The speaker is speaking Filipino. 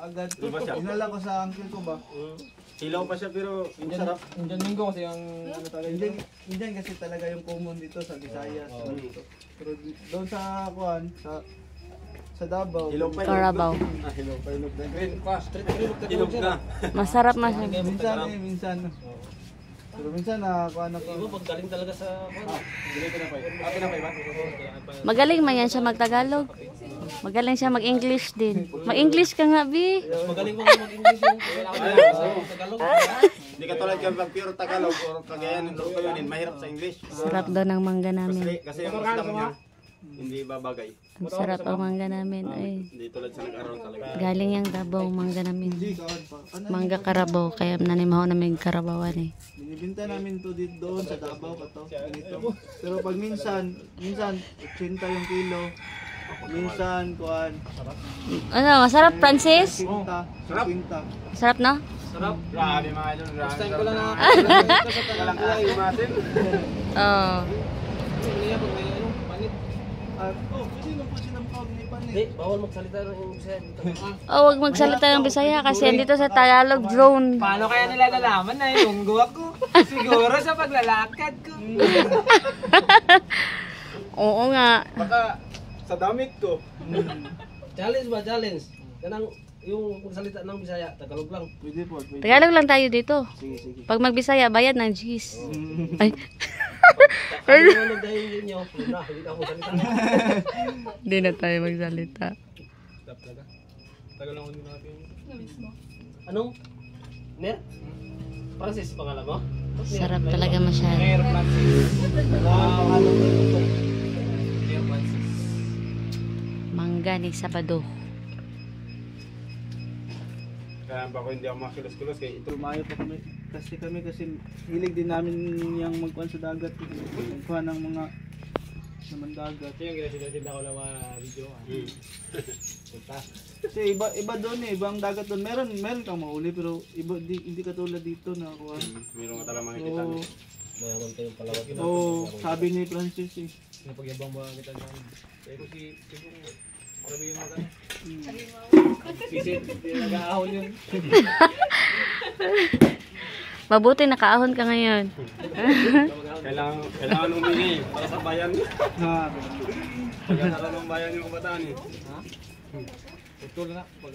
agad. Di ba siya? Dinala ko sa uncle ko ba? Hilaw pa siya pero masarap. Indian Mingo kasi yung ano talaga yun. Indian kasi talaga yung common dito sa Visayas. Pero doon sa kuan, sa Davao. Hilaw pa. Carabao. Hilaw pa. Green pa, street green. Hilaw na. Masarap na siya. Minsan. Pero minsan kuan ako. Ibo pag galing talaga sa pinapay ba? Magaling man yan siya magtagalog. Magaling siya mag-English din. Mag-English ka nga, Bi. Magaling mo mag-English yung Tagalog. Hindi ka tulad kang pure Tagalog o Cagayan ng ko yun, mahirap sa English. Sarap daw ng mangga namin. Kasi yung slang niya, hindi babagay. Ang sarap ang mangga namin. Ay, Hindi tulad sa nag-aral talaga. galing yung Davao mangga namin. Kaon pa. Ano? Mangga Carabao. Kaya nanimaho namin Carabawan eh. Binibinta namin to dito doon sa Davao pa to. Ganito. Pero pag minsan 80 yung kilo. Minsan kuan. Ano, masarap, Francis? 50. Sarap. 50. Sarap, no? Sarap. Grabe mga idol. First time ko lang na. Walang kasimasin. Oo. Niya pag may ano, panit. Pwede nang po sinampag ni Pan Hindi, bawal magsalita ng Bisaya. Oh, wag magsalita ng Bisaya kasi andito sa Tagalog zone. Paano kaya nila nalaman na yung guwa ko? Siguro sa paglalakad ko. Oo nga. Baka sa damit ko. Challenge ba? Challenge. Kanang yung pagsalita ng Bisaya, Tagalog lang. Pwede po, pwede. Tagalog lang tayo dito. Sige. Pag magbisaya, bayad ng G's. Ay, Ano yung nagdahin nyo? Hindi ka mo salita. hindi na tayo magsalita. Stop talaga. Tagal lang din natin. Anong? Ner? Francis, pangalan mo? Sarap talaga masyado. Air Francis. Mangga ni Sabado. Kaya ba ko hindi ako makilos-kilos kaya ito. Tumayo pa kami kasi hilig din namin yung magkuhan sa dagat. Magkuhan ng mga naman dagat. Ito yung ginasinda ko ng mga video. Kasi iba doon ibang dagat doon. Meron kang mahuli pero iba hindi katulad dito na kuhan. Meron nga talaga makikita. Oo. Mayaman kayong palawag. Oo, sabi ni Francis eh. Napagyabang ba kita dyan? Kaya ko si Sigong, sabi yung mga sisit, nag-aahon yun. Mabuti nakaahon ka ngayon. Kailangan humingi para sa bayan. Ha. Pagkakaroon ng bayan yung kabataan eh. Ito na, pag